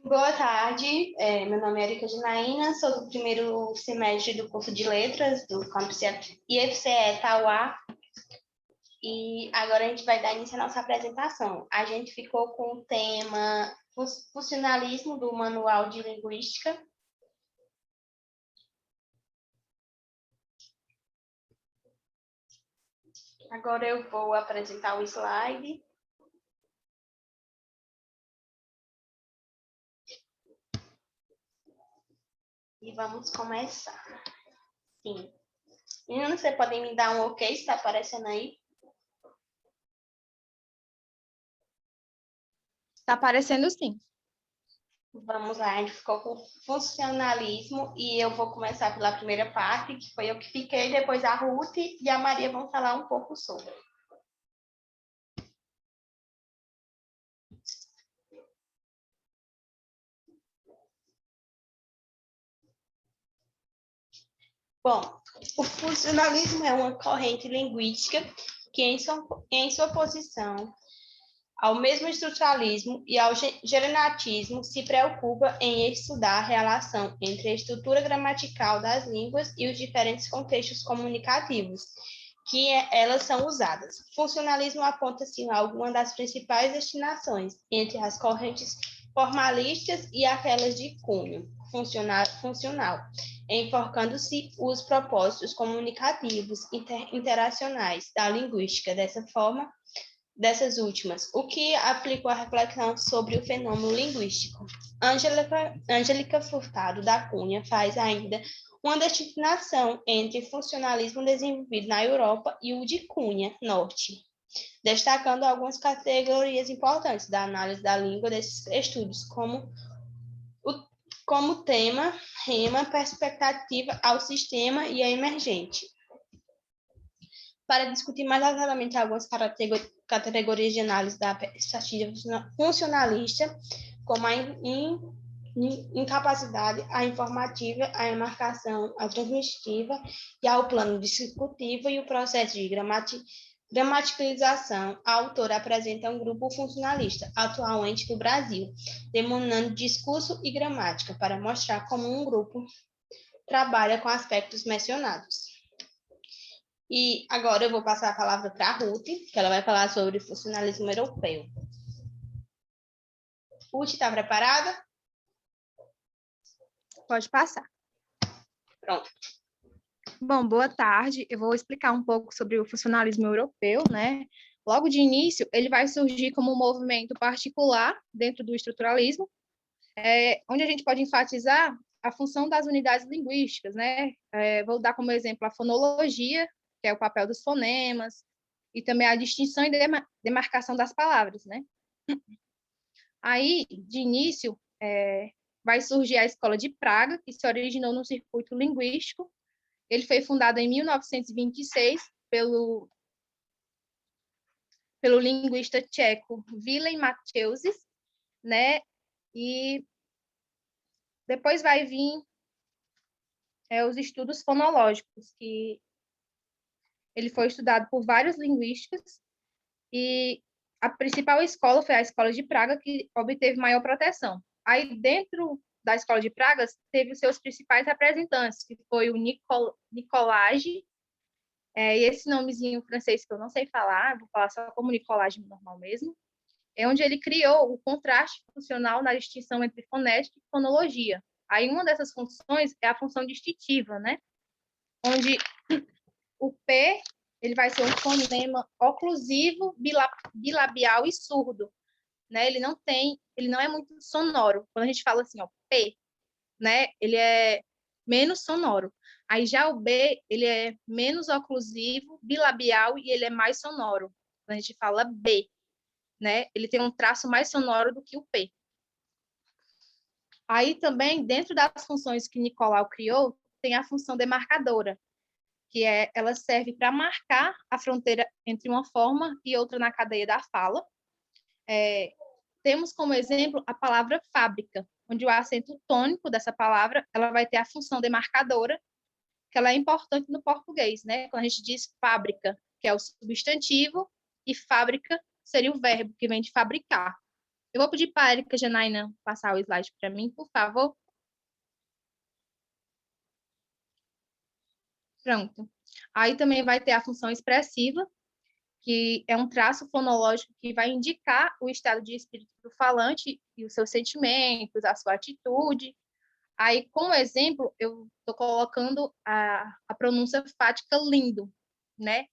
Boa tarde, meu nome é Erika Janaína, sou do primeiro semestre do curso de Letras do campus IFCE Tauá, e agora a gente vai dar início à nossa apresentação. A gente ficou com o tema Funcionalismo do Manual de Linguística. Agora eu vou apresentar o slide. E vamos começar. Sim. Meninas, vocês podem me dar um ok? Está aparecendo aí? Está aparecendo sim. Vamos lá, a gente ficou com funcionalismo e eu vou começar pela primeira parte, que foi eu que fiquei, depois a Ruth e a Maria vão falar um pouco sobre. Bom, o funcionalismo é uma corrente linguística que, em sua posição ao mesmo estruturalismo e ao generatismo, se preocupa em estudar a relação entre a estrutura gramatical das línguas e os diferentes contextos comunicativos que elas são usadas. O funcionalismo aponta-se a algumas das principais destinações entre as correntes formalistas e aquelas de cunho funcional, enforcando-se os propósitos comunicativos interacionais da linguística. Dessa forma, dessas últimas, o que aplicou a reflexão sobre o fenômeno linguístico. Ângelica Furtado da Cunha faz ainda uma distinção entre funcionalismo desenvolvido na Europa e o de Cunha Norte, destacando algumas categorias importantes da análise da língua desses estudos, como tema, rema, perspectiva ao sistema e a emergente. Para discutir mais detalhadamente algumas categorias de análise da perspectiva funcionalista, como a incapacidade, a informativa, a emarcação, a transmissiva e ao plano discutivo e o processo de gramaticalização, a autora apresenta um grupo funcionalista, atualmente no Brasil, denominando discurso e gramática, para mostrar como um grupo trabalha com aspectos mencionados. E agora eu vou passar a palavra para a Ruth, que ela vai falar sobre o funcionalismo europeu. Ruth, está preparada? Pode passar. Pronto. Bom, boa tarde. Eu vou explicar um pouco sobre o funcionalismo europeu, né? Logo de início, ele vai surgir como um movimento particular dentro do estruturalismo, onde a gente pode enfatizar a função das unidades linguísticas, né? Vou dar como exemplo a fonologia, que é o papel dos fonemas, e também a distinção e demarcação das palavras, né? Aí, de início, vai surgir a Escola de Praga, que se originou no circuito linguístico. Ele foi fundado em 1926 pelo linguista tcheco Vilém Mattheusis, né? E depois vai vir os estudos fonológicos, que ele foi estudado por vários linguistas, e a principal escola foi a Escola de Praga, que obteve maior proteção. Aí, dentro da Escola de Praga, teve os seus principais representantes, que foi o Nicolage, e esse nomezinho francês que eu não sei falar, vou falar só como Nicolage normal mesmo, é onde ele criou o contraste funcional na distinção entre fonética e fonologia. Aí, uma dessas funções é a função distintiva, né? Onde o P ele vai ser um fonema oclusivo, bilabial e surdo, né? Ele não é muito sonoro. Quando a gente fala assim, ó, P, né? Ele é menos sonoro. Aí já o B, ele é menos oclusivo, bilabial e ele é mais sonoro. Quando a gente fala B, né? Ele tem um traço mais sonoro do que o P. Aí também, dentro das funções que Nicolau criou, tem a função demarcadora, que ela serve para marcar a fronteira entre uma forma e outra na cadeia da fala. Temos como exemplo a palavra fábrica, onde o acento tônico dessa palavra ela vai ter a função demarcadora, que ela é importante no português, né? Quando a gente diz fábrica, que é o substantivo, e fábrica seria o verbo, que vem de fabricar. Eu vou pedir para a Erika Janaína passar o slide para mim, por favor. Pronto. Aí também vai ter a função expressiva, que é um traço fonológico que vai indicar o estado de espírito do falante e os seus sentimentos, a sua atitude. Aí, como exemplo, eu estou colocando a pronúncia fática lindo, né?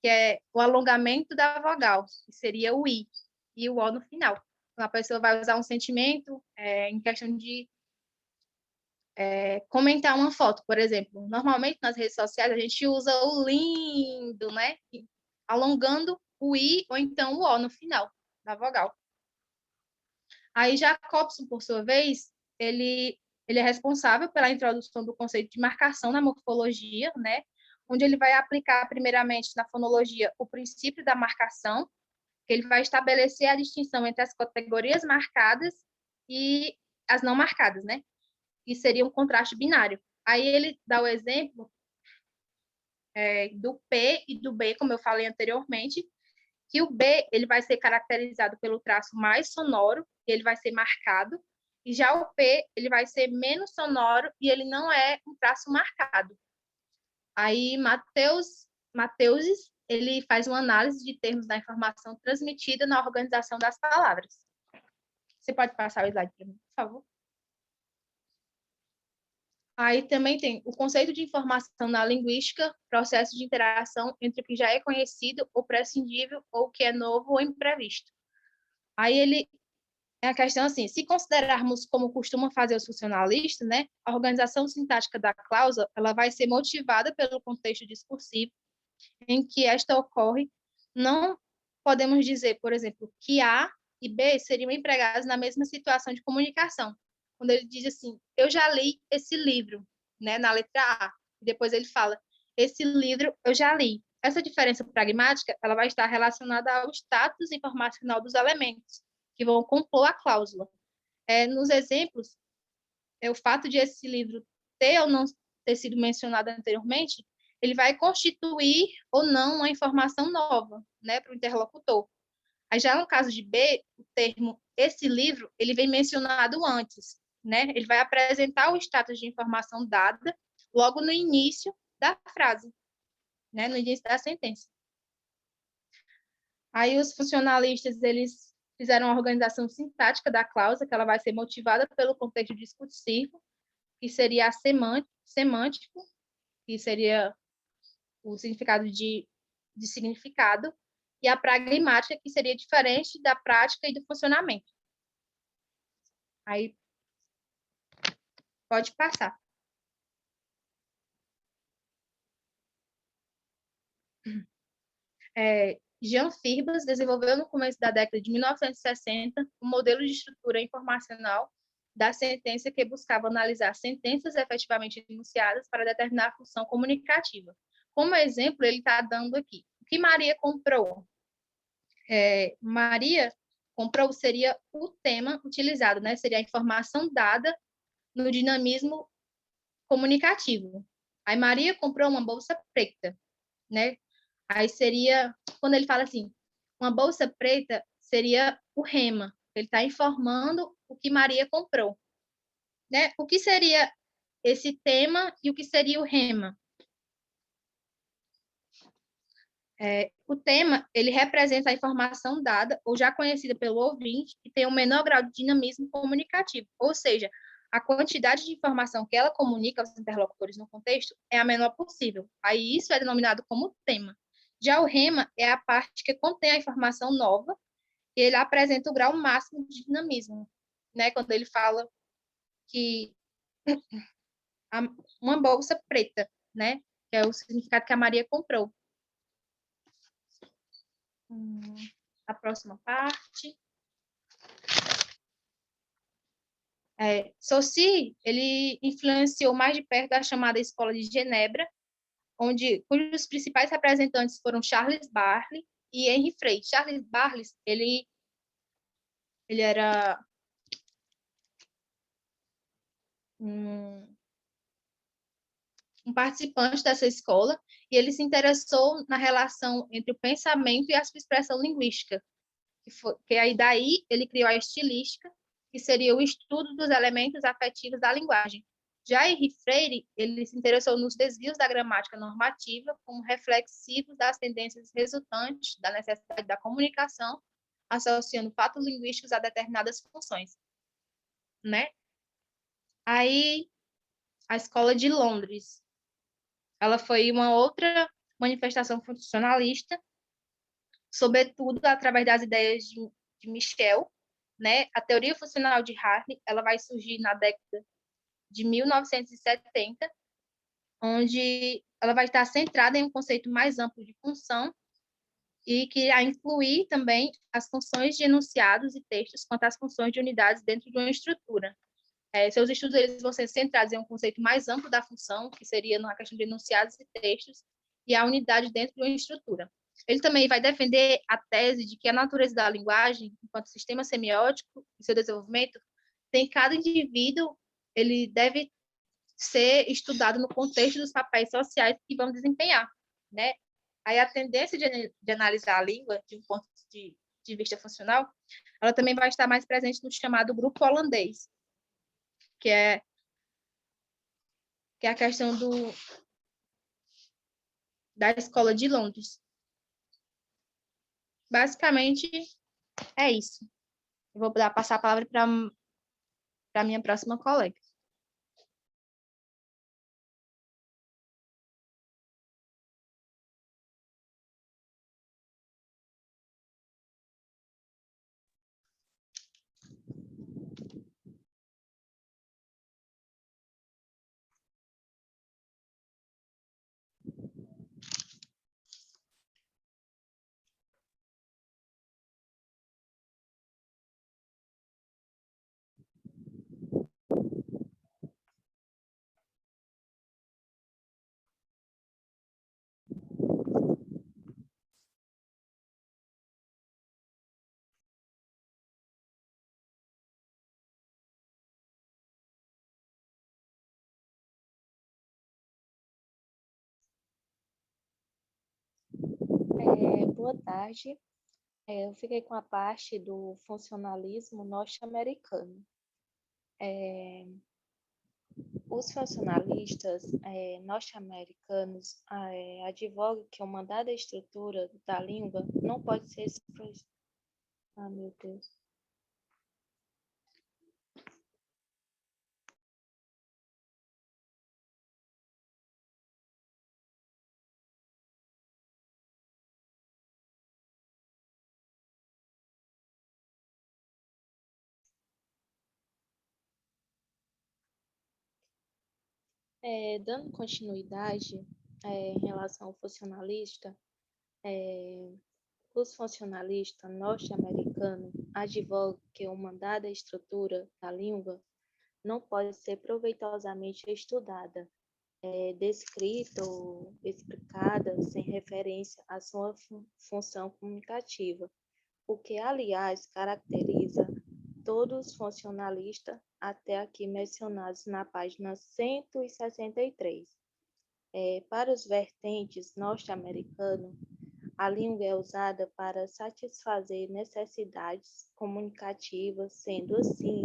Que é o alongamento da vogal, que seria o I, e o O no final. Então, a pessoa vai usar um sentimento em questão de comentar uma foto, por exemplo. Normalmente, nas redes sociais, a gente usa o lindo, né? Alongando o I ou então o O no final da vogal. Aí, Jacobson, por sua vez, ele é responsável pela introdução do conceito de marcação na morfologia, né? Onde ele vai aplicar, primeiramente, na fonologia, o princípio da marcação, que ele vai estabelecer a distinção entre as categorias marcadas e as não marcadas, né? Que seria um contraste binário. Aí ele dá o exemplo do P e do B, como eu falei anteriormente, que o B ele vai ser caracterizado pelo traço mais sonoro, e ele vai ser marcado, e já o P ele vai ser menos sonoro e ele não é um traço marcado. Aí Mateuses ele faz uma análise de termos da informação transmitida na organização das palavras. Você pode passar o slide para mim, por favor? Aí também tem o conceito de informação na linguística, processo de interação entre o que já é conhecido ou prescindível ou o que é novo ou imprevisto. Aí ele é a questão assim, se considerarmos como costumam fazer os funcionalistas, né, a organização sintática da cláusula, ela vai ser motivada pelo contexto discursivo em que esta ocorre. Não podemos dizer, por exemplo, que A e B seriam empregados na mesma situação de comunicação. Quando ele diz assim, eu já li esse livro, né, na letra A, e depois ele fala, esse livro eu já li. Essa diferença pragmática, ela vai estar relacionada ao status informacional dos elementos que vão compor a cláusula. Nos exemplos, o fato de esse livro ter ou não ter sido mencionado anteriormente, ele vai constituir ou não uma informação nova, né, para o interlocutor. Aí já no caso de B, o termo esse livro, ele vem mencionado antes, né? Ele vai apresentar o status de informação dada logo no início da frase, né, no início da sentença. Aí os funcionalistas, eles fizeram a organização sintática da cláusula, que ela vai ser motivada pelo contexto discursivo, que seria semântico, que seria o significado de significado, e a pragmática, que seria diferente da prática e do funcionamento. Aí, pode passar. Jean Firbas desenvolveu no começo da década de 1960 um modelo de estrutura informacional da sentença que buscava analisar sentenças efetivamente enunciadas para determinar a função comunicativa. Como exemplo, ele está dando aqui. O que Maria comprou? Maria comprou seria o tema utilizado, né? Seria a informação dada no dinamismo comunicativo. Aí Maria comprou uma bolsa preta, né? Aí seria, quando ele fala assim, uma bolsa preta seria o rema. Ele está informando o que Maria comprou, né? O que seria esse tema e o que seria o rema? O tema, ele representa a informação dada ou já conhecida pelo ouvinte e tem um menor grau de dinamismo comunicativo, ou seja, a quantidade de informação que ela comunica aos interlocutores no contexto é a menor possível. Aí isso é denominado como tema. Já o rema é a parte que contém a informação nova e ele apresenta o grau máximo de dinamismo, né? Quando ele fala que uma bolsa preta, né? Que é o significado que a Maria comprou. A próxima parte. Saussure, ele influenciou mais de perto a chamada Escola de Genebra, cujos principais representantes foram Charles Barley e Henri Frey. Charles Barley, ele era um participante dessa escola e ele se interessou na relação entre o pensamento e a sua expressão linguística, que aí daí ele criou a estilística, que seria o estudo dos elementos afetivos da linguagem. Já Henri Freire, ele se interessou nos desvios da gramática normativa como reflexivos das tendências resultantes da necessidade da comunicação, associando fatos linguísticos a determinadas funções, né? Aí, a Escola de Londres, ela foi uma outra manifestação funcionalista, sobretudo através das ideias de Michel, né? A teoria funcional de Hartley, ela vai surgir na década de 1970, onde ela vai estar centrada em um conceito mais amplo de função e que irá incluir também as funções de enunciados e textos quanto às funções de unidades dentro de uma estrutura. Seus estudos eles vão ser centrados em um conceito mais amplo da função, que seria na questão de enunciados e textos, e a unidade dentro de uma estrutura. Ele também vai defender a tese de que a natureza da linguagem, enquanto sistema semiótico e seu desenvolvimento, tem cada indivíduo, ele deve ser estudado no contexto dos papéis sociais que vão desempenhar, né? Aí a tendência de analisar a língua de um ponto de vista funcional, ela também vai estar mais presente no chamado grupo holandês, que é a questão da Escola de Londres. Basicamente, é isso. Eu vou passar a palavra para a minha próxima colega. Boa tarde. Eu fiquei com a parte do funcionalismo norte-americano. Os funcionalistas norte-americanos advogam que o mandado da estrutura da língua não pode ser expresso. Ah, meu Deus. Dando continuidade em relação ao funcionalista, os funcionalistas norte-americanos advogam que o mandado da estrutura da língua não pode ser proveitosamente estudada, descrita ou explicada sem referência à sua função comunicativa, o que, aliás, caracteriza todos os funcionalistas até aqui mencionados na página 163. Para os vertentes norte-americanos, a língua é usada para satisfazer necessidades comunicativas, sendo assim,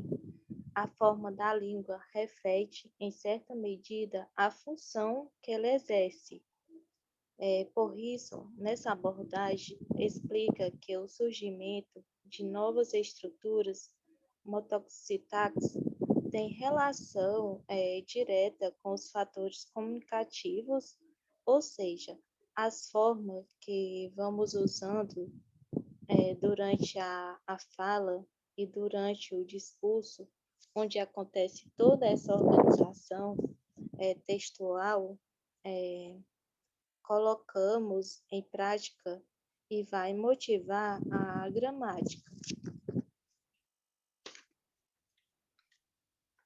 a forma da língua reflete, em certa medida, a função que ela exerce. Por isso, nessa abordagem, explica que o surgimento de novas estruturas motossíntacas tem relação direta com os fatores comunicativos, ou seja, as formas que vamos usando durante a fala e durante o discurso, onde acontece toda essa organização textual, colocamos em prática e vai motivar a gramática.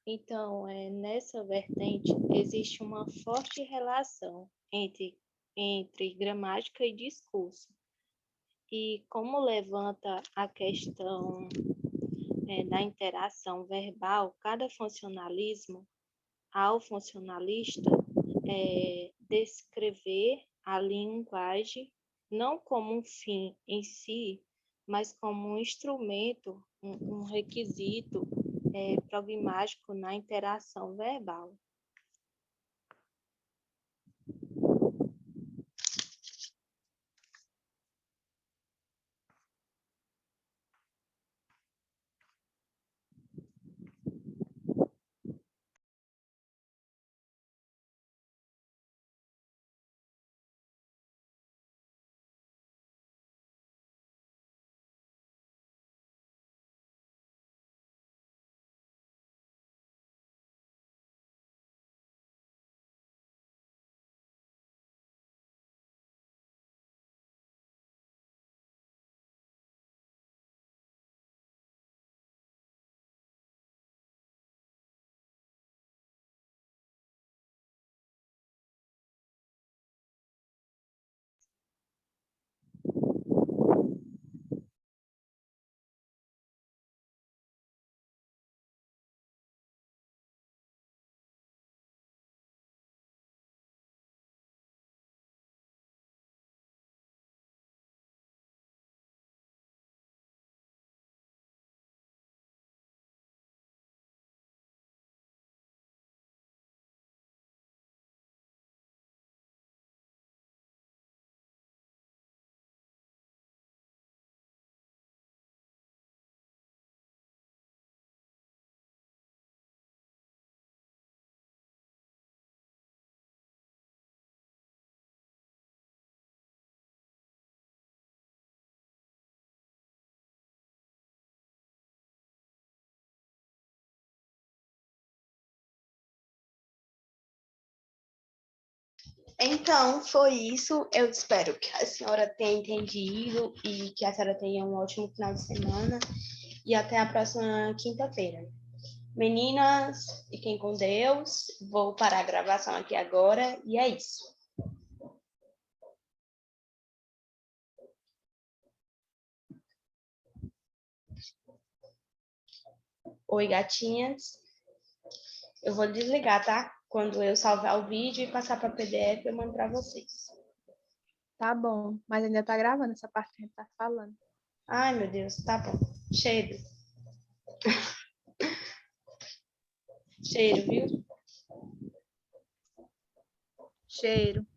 Então, nessa vertente, existe uma forte relação entre gramática e discurso. E como levanta a questão da interação verbal, cada funcionalismo, ao funcionalista, descrever a linguagem não como um fim em si, mas como um instrumento, um requisito pragmático na interação verbal. Então, foi isso. Eu espero que a senhora tenha entendido e que a senhora tenha um ótimo final de semana. E até a próxima quinta-feira. Meninas, fiquem com Deus. Vou parar a gravação aqui agora e é isso. Oi, gatinhas. Eu vou desligar, tá? Quando eu salvar o vídeo e passar para PDF, eu mando para vocês. Tá bom, mas ainda tá gravando essa parte que a gente tá falando. Ai, meu Deus, tá bom. Cheiro. Cheiro, viu? Cheiro.